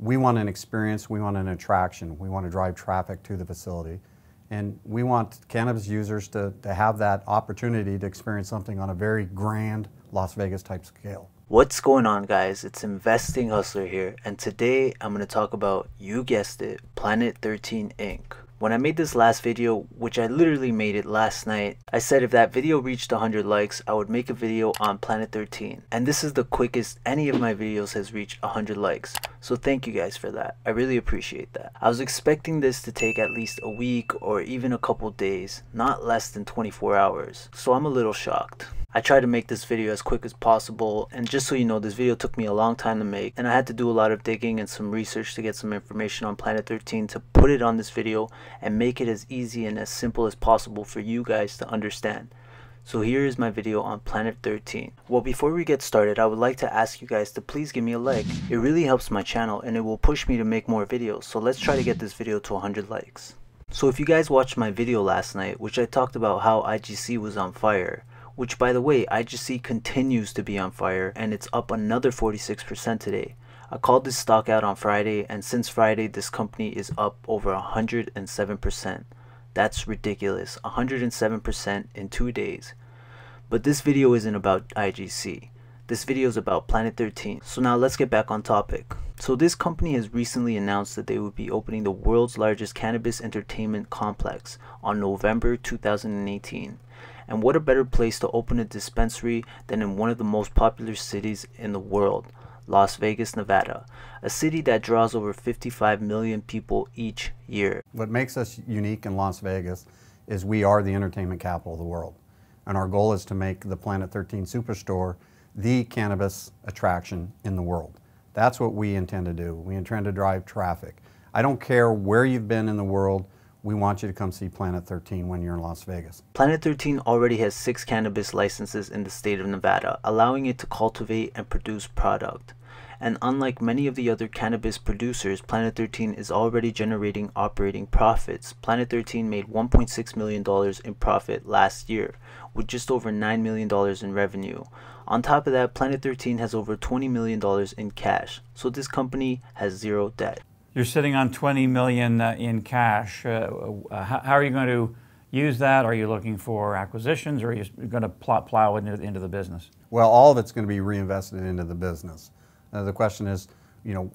We want an experience, we want an attraction, we want to drive traffic to the facility. And we want cannabis users to have that opportunity to experience something on a very grand Las Vegas type scale. What's going on, guys? It's Investing Hustler here, and today I'm going to talk about, you guessed it, Planet 13 Inc. When I made this last video, which I literally made it last night, I said if that video reached 100 likes, I would make a video on Planet 13. And this is the quickest any of my videos has reached 100 likes. So thank you guys for that. I really appreciate that. I was expecting this to take at least a week or even a couple days, not less than 24 hours. So I'm a little shocked. I tried to make this video as quick as possible, and just so you know, this video took me a long time to make, and I had to do a lot of digging and some research to get some information on Planet 13 to put it on this video and make it as easy and as simple as possible for you guys to understand. So here is my video on Planet 13. Well, before we get started, I would like to ask you guys to please give me a like. It really helps my channel and it will push me to make more videos, so let's try to get this video to 100 likes. So if you guys watched my video last night, which I talked about how IGC was on fire, which, by the way, IGC continues to be on fire and it's up another 46% today. I called this stock out on Friday, and since Friday this company is up over 107%. That's ridiculous, 107% in 2 days. But this video isn't about IGC. This video is about Planet 13. So now let's get back on topic. So this company has recently announced that they would be opening the world's largest cannabis entertainment complex on November 2018. And what a better place to open a dispensary than in one of the most popular cities in the world, Las Vegas, Nevada, a city that draws over 55 million people each year. What makes us unique in Las Vegas is we are the entertainment capital of the world. And our goal is to make the Planet 13 Superstore the cannabis attraction in the world. That's what we intend to do. We intend to drive traffic. I don't care where you've been in the world. We want you to come see Planet 13 when you're in Las Vegas. Planet 13 already has 6 cannabis licenses in the state of Nevada, allowing it to cultivate and produce product. And unlike many of the other cannabis producers, Planet 13 is already generating operating profits. Planet 13 made $1.6 million in profit last year, with just over $9 million in revenue. On top of that, Planet 13 has over $20 million in cash, so this company has zero debt. You're sitting on $20 million in cash. How are you going to use that? Are you looking for acquisitions, or are you going to plow into the business? Well, all of it's going to be reinvested into the business. The question is,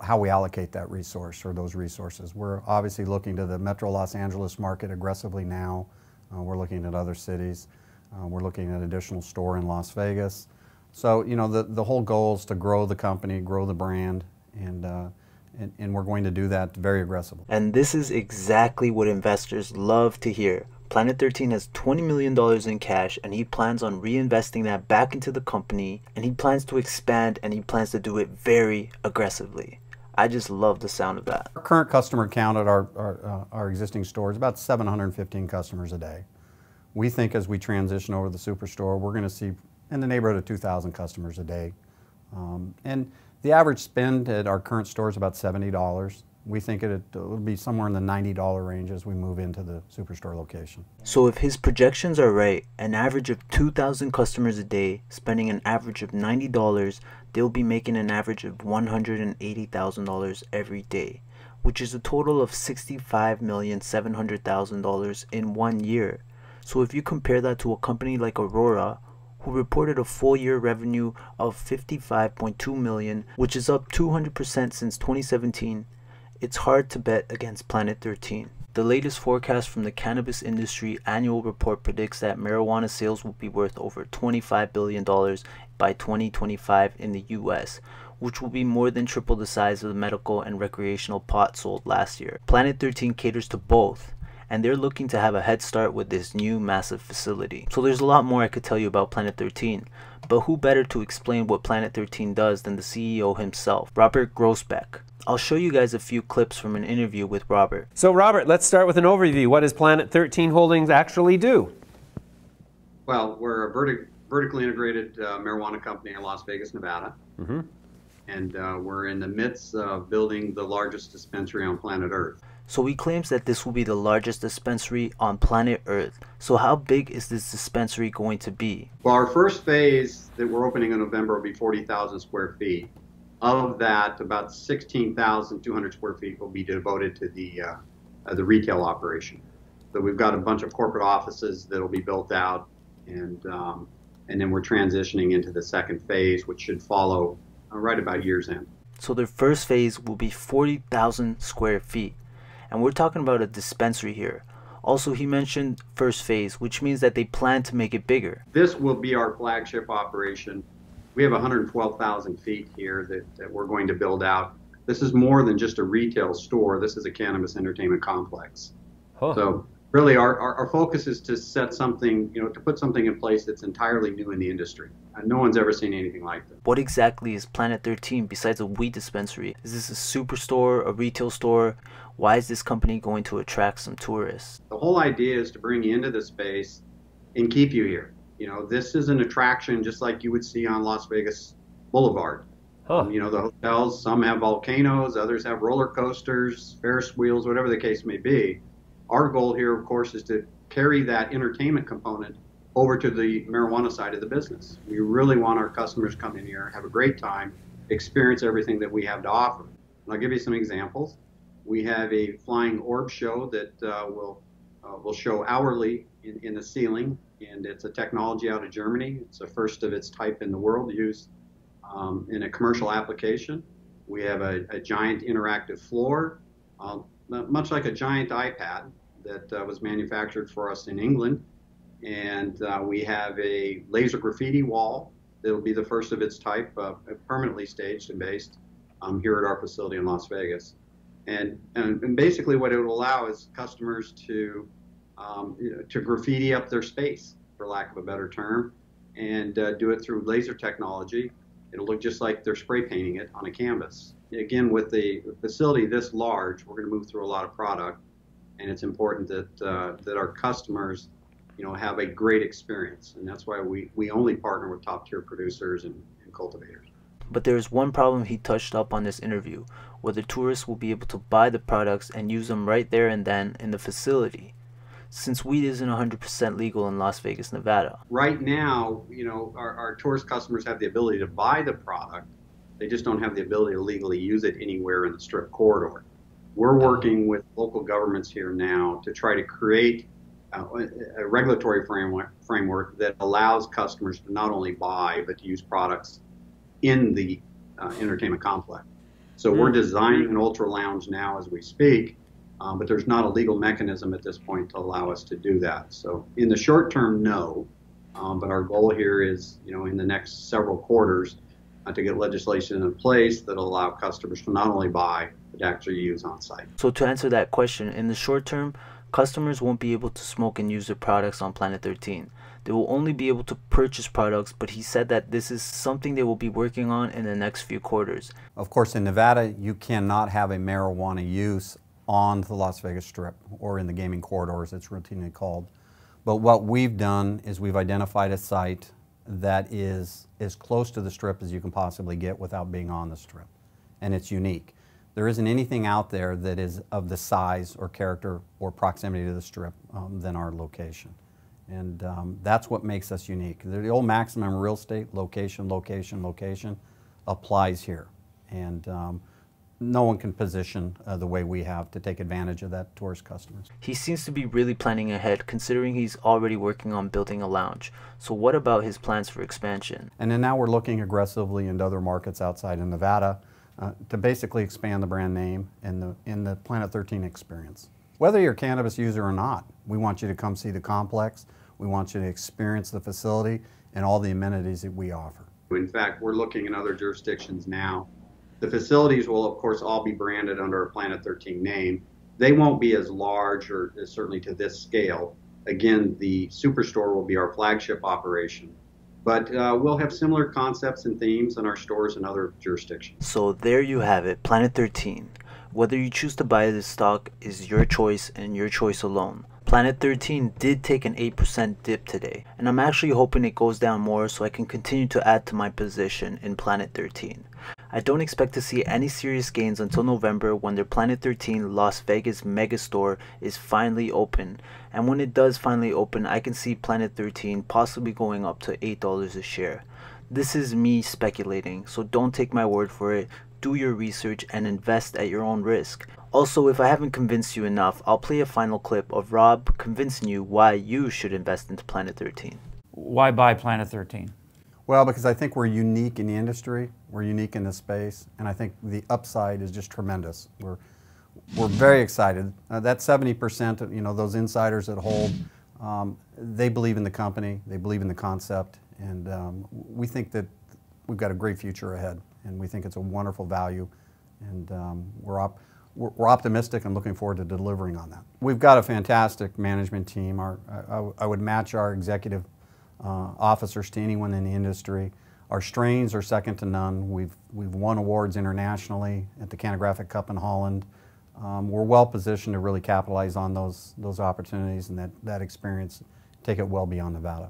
how we allocate that resource or those resources. We're obviously looking to the Metro Los Angeles market aggressively now. We're looking at other cities. We're looking at an additional store in Las Vegas. So, the whole goal is to grow the company, grow the brand, and we're going to do that very aggressively. And this is exactly what investors love to hear. Planet 13 has $20 million in cash, and he plans on reinvesting that back into the company, and he plans to expand, and he plans to do it very aggressively. I just love the sound of that. Our current customer count at our existing store is about 715 customers a day. We think as we transition over to the Superstore, we're going to see in the neighborhood of 2,000 customers a day. And the average spend at our current store is about $70. We think it will be somewhere in the $90 range as we move into the Superstore location. So if his projections are right, an average of 2,000 customers a day, spending an average of $90, they'll be making an average of $180,000 every day, which is a total of $65,700,000 in 1 year. So if you compare that to a company like Aurora, who reported a full year revenue of $55.2 million, which is up 200% since 2017, it's hard to bet against Planet 13. The latest forecast from the Cannabis Industry Annual Report predicts that marijuana sales will be worth over $25 billion by 2025 in the US, which will be more than triple the size of the medical and recreational pot sold last year. Planet 13 caters to both, and they're looking to have a head start with this new massive facility. So there's a lot more I could tell you about Planet 13, but who better to explain what Planet 13 does than the CEO himself, Robert Groesbeck. I'll show you guys a few clips from an interview with Robert. So Robert, let's start with an overview. What does Planet 13 Holdings actually do? Well, we're a vertically integrated marijuana company in Las Vegas, Nevada. And we're in the midst of building the largest dispensary on planet Earth. So he claims that this will be the largest dispensary on planet Earth. So how big is this dispensary going to be? Well, our first phase that we're opening in November will be 40,000 square feet. Of that, about 16,200 square feet will be devoted to the retail operation. So we've got a bunch of corporate offices that'll be built out, and then we're transitioning into the second phase, which should follow right about year's end. So their first phase will be 40,000 square feet, and we're talking about a dispensary here. Also, he mentioned first phase, which means that they plan to make it bigger. This will be our flagship operation. We have 112,000 feet here that we're going to build out. This is more than just a retail store. This is a cannabis entertainment complex. Huh. So really our focus is to set something, to put something in place that's entirely new in the industry. No one's ever seen anything like this. What exactly is Planet 13 besides a weed dispensary? Is this a superstore, a retail store? Why is this company going to attract some tourists? The whole idea is to bring you into the space and keep you here. This is an attraction just like you would see on Las Vegas Boulevard. Huh. The hotels, some have volcanoes, others have roller coasters, Ferris wheels, whatever the case may be. Our goal here, of course, is to carry that entertainment component over to the marijuana side of the business. We really want our customers to come in here, have a great time, experience everything that we have to offer. And I'll give you some examples. We have a flying orb show that will show hourly in the ceiling, and it's a technology out of Germany. It's the first of its type in the world used in a commercial application. We have a giant interactive floor, much like a giant iPad that was manufactured for us in England. And we have a laser graffiti wall that will be the first of its type, permanently staged and based here at our facility in Las Vegas. And basically what it will allow is customers to graffiti up their space, for lack of a better term, and do it through laser technology. It'll look just like they're spray painting it on a canvas. Again, with the facility this large, we're going to move through a lot of product, and it's important that our customers have a great experience, and that's why we only partner with top-tier producers and cultivators. But there is one problem he touched up on this interview, whether tourists will be able to buy the products and use them right there and then in the facility, since weed isn't 100% legal in Las Vegas, Nevada. Right now, our tourist customers have the ability to buy the product. They just don't have the ability to legally use it anywhere in the Strip corridor. We're working with local governments here now to try to create a regulatory framework that allows customers to not only buy, but to use products in the entertainment complex. So we're designing an ultra lounge now as we speak, but there's not a legal mechanism at this point to allow us to do that. So in the short term, no, but our goal here is, in the next several quarters, to get legislation in place that will allow customers to not only buy, but actually use on site. So to answer that question, in the short term, customers won't be able to smoke and use their products on Planet 13. They will only be able to purchase products, but he said that this is something they will be working on in the next few quarters. Of course, in Nevada, you cannot have a marijuana use on the Las Vegas Strip, or in the gaming corridor as it's routinely called. But what we've done is we've identified a site that is as close to the Strip as you can possibly get without being on the Strip. And it's unique. There isn't anything out there that is of the size or character or proximity to the Strip than our location. And that's what makes us unique. The old maximum real estate, location, location, location, applies here. And no one can position the way we have to take advantage of that tourist customers. He seems to be really planning ahead, considering he's already working on building a lounge. So what about his plans for expansion? And then now we're looking aggressively into other markets outside of Nevada to basically expand the brand name in the Planet 13 experience. Whether you're a cannabis user or not, we want you to come see the complex. We want you to experience the facility and all the amenities that we offer. In fact, we're looking in other jurisdictions now. The facilities will, of course, all be branded under a Planet 13 name. They won't be as large, or certainly to this scale. Again, the SUPERSTORE will be our flagship operation. But we'll have similar concepts and themes in our stores in other jurisdictions. So there you have it, Planet 13. Whether you choose to buy this stock is your choice and your choice alone. Planet 13 did take an 8% dip today, and I'm actually hoping it goes down more so I can continue to add to my position in Planet 13. I don't expect to see any serious gains until November, when their Planet 13 Las Vegas megastore is finally open, and when it does finally open, I can see Planet 13 possibly going up to $8 a share. This is me speculating, so don't take my word for it. Do your research and invest at your own risk. Also, if I haven't convinced you enough, I'll play a final clip of Rob convincing you why you should invest into Planet 13. Why buy Planet 13? Well, because I think we're unique in the industry, we're unique in this space, and I think the upside is just tremendous. We're very excited. That 70%, you know, those insiders that hold, they believe in the company, they believe in the concept, and we think that we've got a great future ahead, and we think it's a wonderful value, and we're optimistic and looking forward to delivering on that. We've got a fantastic management team. I would match our executive officers to anyone in the industry. Our strains are second to none. We've won awards internationally at the Canographic Cup in Holland. We're well positioned to really capitalize on those opportunities and that experience, take it well beyond Nevada.